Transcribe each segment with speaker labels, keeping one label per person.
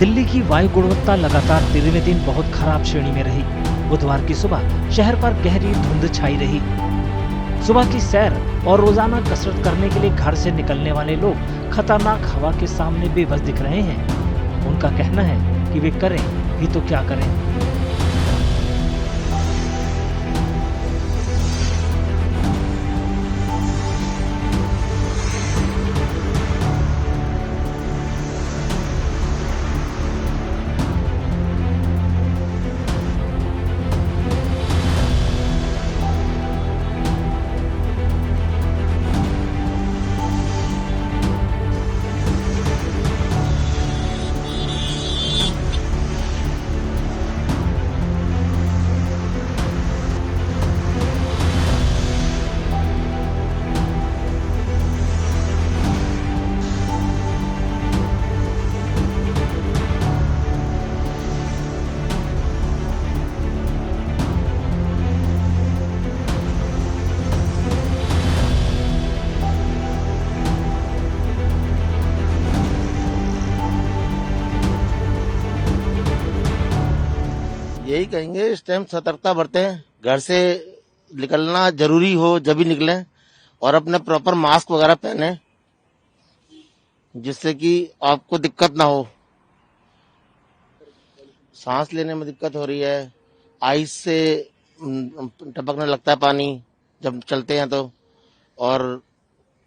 Speaker 1: दिल्ली की वायु गुणवत्ता लगातार 13वें दिन बहुत खराब श्रेणी में रही। बुधवार की सुबह शहर पर गहरी धुंध छाई रही। सुबह की सैर और रोजाना कसरत करने के लिए घर से निकलने वाले लोग खतरनाक हवा के सामने बेबस दिख रहे हैं। उनका कहना है कि वे करें भी तो क्या करें।
Speaker 2: यही कहेंगे इस टाइम सतर्कता बरतें, घर से निकलना जरूरी हो जब भी निकलें और अपने प्रॉपर मास्क वगैरह पहने जिससे कि आपको दिक्कत ना हो। सांस लेने में दिक्कत हो रही है, आइस से टपकने लगता है पानी जब चलते हैं तो। और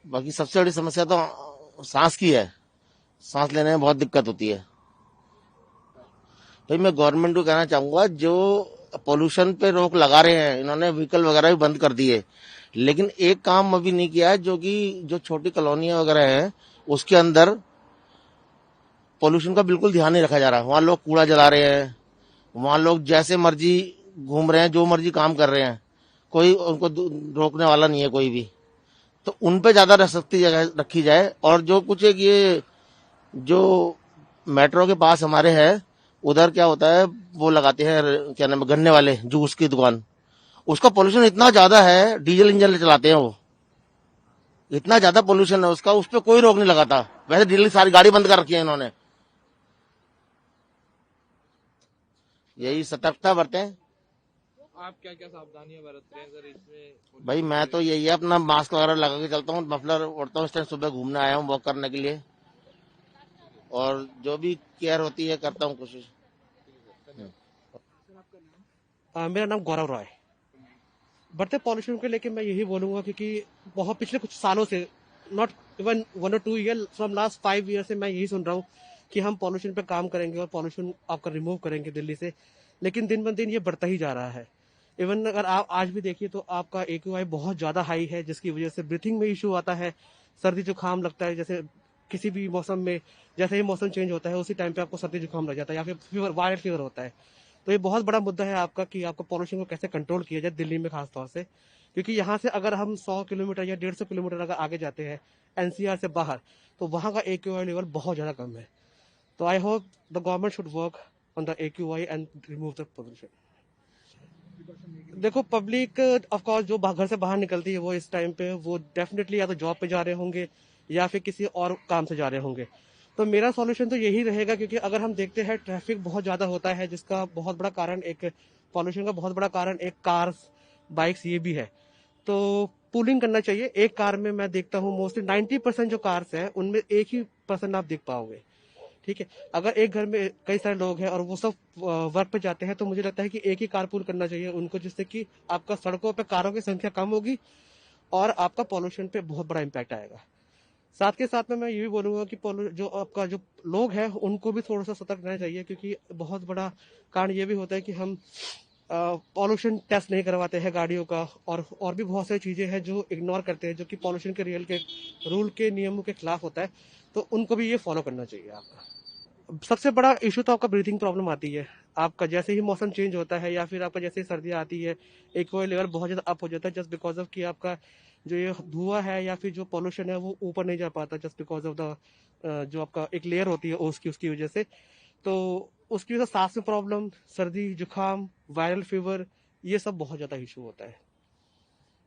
Speaker 2: बाकी सबसे बड़ी समस्या तो सांस की है, सांस लेने में बहुत दिक्कत होती है। भाई मैं गवर्नमेंट को कहना चाहूंगा, जो पोल्यूशन पे रोक लगा रहे हैं, इन्होंने व्हीकल वगैरह भी बंद कर दिए, लेकिन एक काम अभी नहीं किया है, जो कि जो छोटी कॉलोनियां वगैरह हैं उसके अंदर पोल्यूशन का बिल्कुल ध्यान नहीं रखा जा रहा। वहां लोग कूड़ा जला रहे हैं, वहां लोग जैसे मर्जी घूम रहे हैं, जो मर्जी काम कर रहे हैं, कोई उनको रोकने वाला नहीं है कोई भी। तो उन पे ज्यादा सख्ती रखी जाए। और जो कुछ एक ये जो मेट्रो के पास हमारे है, उधर क्या होता है, वो लगाते हैं क्या नाम है, गन्ने वाले जूस की दुकान, उसका पोल्यूशन इतना ज्यादा है, डीजल इंजन चलाते हैं वो, इतना ज्यादा पोल्यूशन है उसका, उस पर कोई रोक नहीं लगाता। वैसे दिल्ली सारी गाड़ी बंद कर रखी है इन्होंने। यही सतर्कता बरतें।
Speaker 3: आप क्या क्या सावधानियां बरत रहे हैं सर इसमें?
Speaker 2: भाई मैं तो यही है, अपना मास्क वगैरह लगा के चलता हूँ, मफलर ओढ़ता हूँ। इस टाइम सुबह घूमने आया हूँ वॉक करने के लिए, और जो भी केयर होती है करता हूँ कोशिश।
Speaker 4: मेरा नाम गौरव रॉय। बढ़ते पॉल्यूशन को लेके मैं यही बोलूंगा, क्योंकि बहुत पिछले कुछ सालों से, not even 1 or 2 year, from last 5 year से मैं यही सुन रहा हूँ कि हम पॉल्यूशन पे काम करेंगे और पॉल्यूशन आपका रिमूव करेंगे दिल्ली से। लेकिन दिन ब दिन ये बढ़ता ही जा रहा है। इवन अगर आप आज भी देखिए तो आपका AQI बहुत ज्यादा हाई है, जिसकी वजह से ब्रीथिंग में इशू आता है, सर्दी जुकाम लगता है। जैसे किसी भी मौसम में, जैसे ही मौसम चेंज होता है उसी टाइम पे आपको सर्दी जुकाम लग जाता है, या फिर फीवर, वायरल फीवर होता है। तो ये बहुत बड़ा मुद्दा है आपका कि आपको पॉल्यूशन को कैसे कंट्रोल किया जाए दिल्ली में खास तौर से। क्योंकि यहाँ से अगर हम 100 किलोमीटर या 150 किलोमीटर अगर आगे जाते हैं NCR से बाहर, तो वहाँ का AQI लेवल बहुत ज़्यादा कम है। तो I hope the government should work on the AQI and remove the pollution. देखो, पब्लिक ऑफ कोर्स जो घर से बाहर निकलती है वो इस टाइम पे वो डेफिनेटली या तो जॉब पे जा रहे होंगे या फिर किसी और काम से जा रहे होंगे। तो मेरा सॉल्यूशन तो यही रहेगा, क्योंकि अगर हम देखते हैं ट्रैफिक बहुत ज्यादा होता है, जिसका बहुत बड़ा कारण, एक पॉल्यूशन का बहुत बड़ा कारण एक कार्स, बाइक्स ये भी है। तो पूलिंग करना चाहिए। एक कार में मैं देखता हूँ मोस्टली 90% जो कार्स हैं उनमें एक ही पर्सन आप देख पाओगे। ठीक है, अगर एक घर में कई सारे लोग हैं और वो सब वर्क पे जाते हैं, तो मुझे लगता है कि एक ही कार पूल करना चाहिए उनको, जिससे कि आपका सड़कों पे कारों की संख्या कम होगी और आपका पॉल्यूशन पे बहुत बड़ा इम्पैक्ट आएगा। साथ के साथ में मैं ये भी बोलूंगा कि जो आपका जो लोग हैं उनको भी थोड़ा सा सतर्क रहना चाहिए, क्योंकि बहुत बड़ा कारण ये भी होता है कि हम पॉल्यूशन टेस्ट नहीं करवाते हैं गाड़ियों का, और भी बहुत सारी चीजें हैं जो इग्नोर करते हैं, जो कि पॉल्यूशन के रूल के नियमों के खिलाफ होता है। तो उनको भी ये फॉलो करना चाहिए आपका। सबसे बड़ा इशू तो आपका ब्रीथिंग प्रॉब्लम आती है। आपका जैसे ही मौसम चेंज होता है या फिर आपका जैसे ही सर्दी आती है, एक्वा लेवल बहुत ज़्यादा अप हो जाता है, जस्ट बिकॉज ऑफ कि आपका जो ये धुआं है या फिर जो पॉल्यूशन है वो ऊपर नहीं जा पाता, जस्ट बिकॉज ऑफ द जो आपका एक लेयर होती है उसकी वजह से। तो उसकी वजह से सांस में प्रॉब्लम, सर्दी जुकाम, वायरल फीवर, ये सब बहुत ज़्यादा इशू होता है।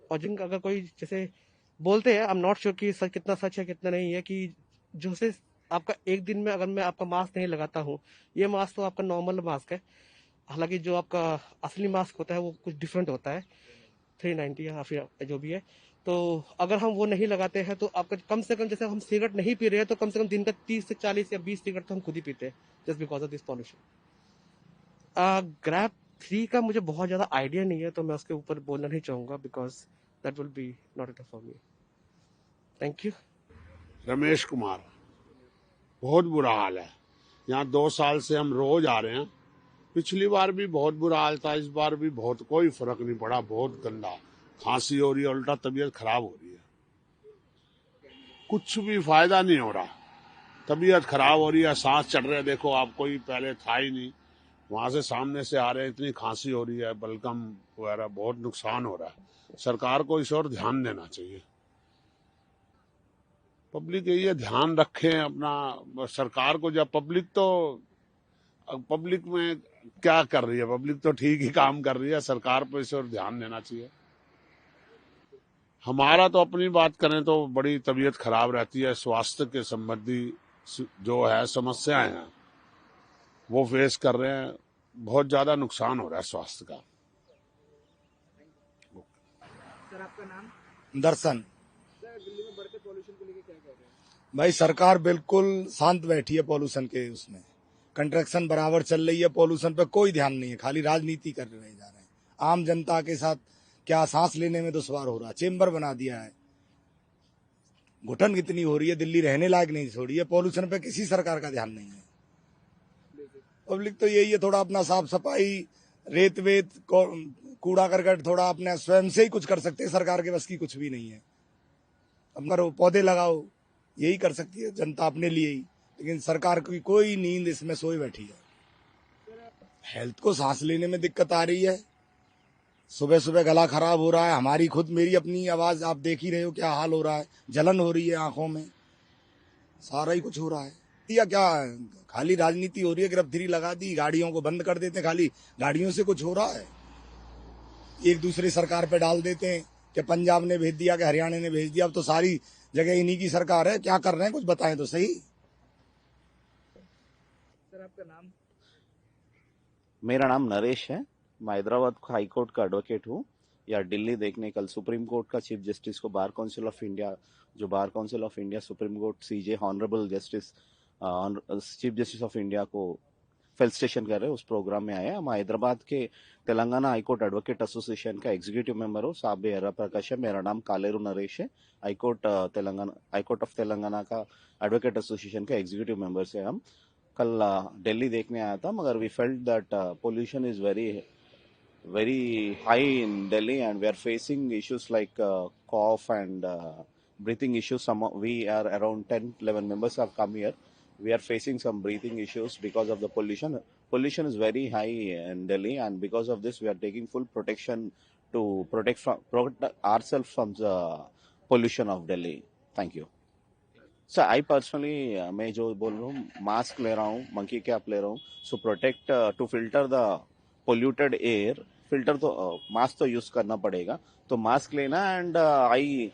Speaker 4: और जिन अगर कोई जैसे बोलते हैं, आई एम नॉट श्योर कि सच कितना सच है कितना नहीं है, कि जो से आपका एक दिन में अगर मैं आपका मास्क नहीं लगाता हूँ, ये मास्क तो आपका नॉर्मल मास्क है, हालांकि जो आपका असली मास्क होता है वो कुछ डिफरेंट होता है, 390 या फिर जो भी है। तो अगर हम वो नहीं लगाते हैं तो आपका कम से कम, जैसे हम सिगरेट नहीं पी रहे हैं तो कम से कम दिन का 30 से 40 या 20 सिगरेट तो हम खुद ही पीते हैं, just because of this pollution. Grab 3 का मुझे बहुत ज़्यादा आइडिया नहीं है, तो मैं उसके ऊपर बोलना नहीं चाहूँगा, because that will be not it for me. Thank you.
Speaker 5: Ramesh Kumar. बहुत बुरा हाल है यहाँ, 2 साल से हम रोज आ रहे हैं। पिछली बार भी बहुत बुरा हाल था, इस बार भी बहुत, कोई फर्क नहीं पड़ा। बहुत गंदा खांसी हो रही है, उल्टा तबीयत खराब हो रही है, कुछ भी फायदा नहीं हो रहा। तबीयत खराब हो रही है, सांस चढ़ रहे, देखो आप, कोई पहले था ही नहीं, वहां से सामने से आ रहे हैं, इतनी खांसी हो रही है, बलगम वगैरह, बहुत नुकसान हो रहा है। सरकार को इस ओर ध्यान देना चाहिए। पब्लिक ये ध्यान रखें अपना, सरकार को, जब पब्लिक में क्या कर रही है, पब्लिक तो ठीक ही काम कर रही है, सरकार पर इस ओर ध्यान देना चाहिए। हमारा तो अपनी बात करें तो बड़ी तबीयत खराब रहती है, स्वास्थ्य के संबंधी जो है समस्याएं हैं वो फेस कर रहे हैं, बहुत ज्यादा नुकसान हो रहा है स्वास्थ्य का।
Speaker 3: सर आपका नाम?
Speaker 6: दर्शन।
Speaker 3: सर दिल्ली में बढ़ते पॉल्यूशन को लेकर क्या कह रहे हैं?
Speaker 6: भाई सरकार बिल्कुल शांत बैठी है पॉल्यूशन के उसमें, कंस्ट्रक्शन बराबर चल रही है, पॉल्यूशन पे कोई ध्यान नहीं है, खाली राजनीति कर रहे जा रहे हैं। आम जनता के साथ क्या सांस लेने में दुश्वार हो रहा है, चेम्बर बना दिया है, घुटन कितनी हो रही है, दिल्ली रहने लायक नहीं छोड़ी है। पॉल्यूशन पे किसी सरकार का ध्यान नहीं है। पब्लिक तो यही है, थोड़ा अपना साफ सफाई, रेत वेत कूड़ा करकट थोड़ा अपने स्वयं से ही कुछ कर सकते हैं, सरकार के बस की कुछ भी नहीं है। अब करो, पौधे लगाओ, यही कर सकती है जनता अपने लिए ही, लेकिन सरकार की कोई नींद इसमें सोई बैठी है। हेल्थ को सांस लेने में दिक्कत आ रही है, सुबह सुबह गला खराब हो रहा है, हमारी खुद, मेरी अपनी आवाज आप देख ही रहे हो क्या हाल हो रहा है, जलन हो रही है आंखों में, सारा ही कुछ हो रहा है। या क्या खाली राजनीति हो रही है, ग्रैब 3 लगा दी, गाड़ियों को बंद कर देते हैं, खाली गाड़ियों से कुछ हो रहा है, एक दूसरी सरकार पे डाल देते हैं कि पंजाब ने भेज दिया कि हरियाणा ने भेज दिया। अब तो सारी जगह इन्हीं की सरकार है, क्या कर रहे हैं कुछ बताएं तो सही।
Speaker 3: सर आपका नाम?
Speaker 7: मेरा नाम नरेश है, मैं हैदराबाद हाई कोर्ट का एडवोकेट हूँ। या दिल्ली देखने कल सुप्रीम कोर्ट का चीफ जस्टिस को बार काउंसिल ऑफ इंडिया, जो bar council of India supreme court CJ honourable justice chief justice of India को फेलिसिटेशन कर रहे हैं, उस प्रोग्राम में आए हैं। हम हैदराबाद के तेलंगाना हाईकोर्ट एडवोकेट एसोसिएशन का एग्जीक्यूटिव मेंबर हूँ, साहब एरा प्रकाश है, मेरा नाम कालेरू नरेश है। हाईकोर्ट ऑफ तेलंगाना का एडवोकेट एसोसिएशन का एग्जीक्यूटिव मेंबर से हम कल दिल्ली देखने आया था, मगर we felt that pollution is very high in Delhi and we are facing issues like cough and breathing issues. We are around 10-11 members have come here. We are facing some breathing issues because of the pollution. Pollution is very high in Delhi, and because of this we are taking full protection to protect ourselves from the pollution of Delhi. Thank you. So I personally मैं जो बोल रहा हूँ, mask ले रहा हूँ, monkey cap ले रहा हूँ, so protect to filter the polluted air, filter तो मास्क तो यूज करना पड़ेगा, तो मास्क लेना। And I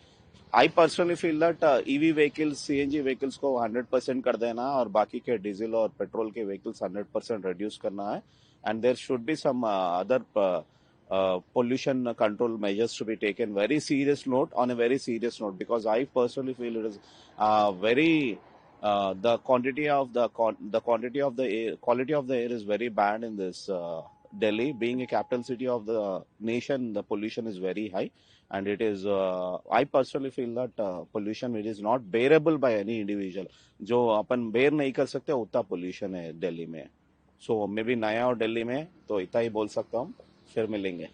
Speaker 7: personally feel that EV vehicles, CNG vehicles को 100% कर देना और बाकी के डीजल और पेट्रोल के व्हीकल्स 100% रिड्यूस करना है। And there should be some other pollution control measures to be taken very serious note, on a very serious note, because I personally feel it is the quality of the air, quality of the air is very bad in this Delhi. Being a capital city of the nation, the pollution is very high, and it is I personally feel that pollution, it is not bearable by any individual. जो अपन bear नहीं कर सकते उतना pollution है दिल्ली में। सो may be नया और दिल्ली में तो इतना ही बोल सकता हूँ, फिर मिलेंगे।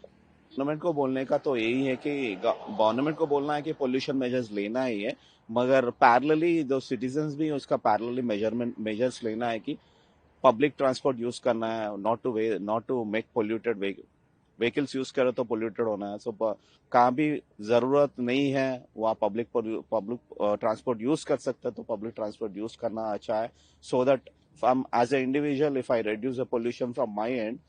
Speaker 7: गवर्नमेंट को बोलने का तो यही है कि गवर्नमेंट को बोलना है कि पोल्यूशन मेजर्स लेना ही है, मगर पैरेलली जो सिटीजन्स भी उसका पैरेलली मेजर्स लेना है कि पब्लिक ट्रांसपोर्ट यूज करना है, not to make polluted vehicles use करे तो पोल्यूटेड होना है। सो कहाँ भी जरूरत नहीं है वहाँ पब्लिक ट्रांसपोर्ट यूज कर सकते हैं, तो पब्लिक ट्रांसपोर्ट यूज करना अच्छा है, so that as a individual if I reduce the pollution from my end,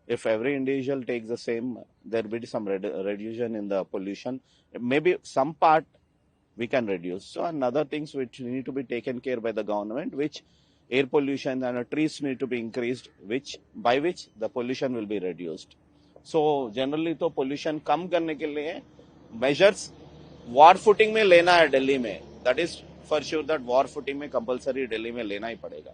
Speaker 7: if every individual takes the same, there will be some reduction in the pollution. Maybe some part we can reduce. So another things which need to be taken care by the government, which air pollution and trees need to be increased, by which the pollution will be reduced. So generally तो pollution कम करने के लिए measures war footing में लेना है दिल्ली में. That is for sure that war footing में compulsory Delhi में लेना ही पड़ेगा.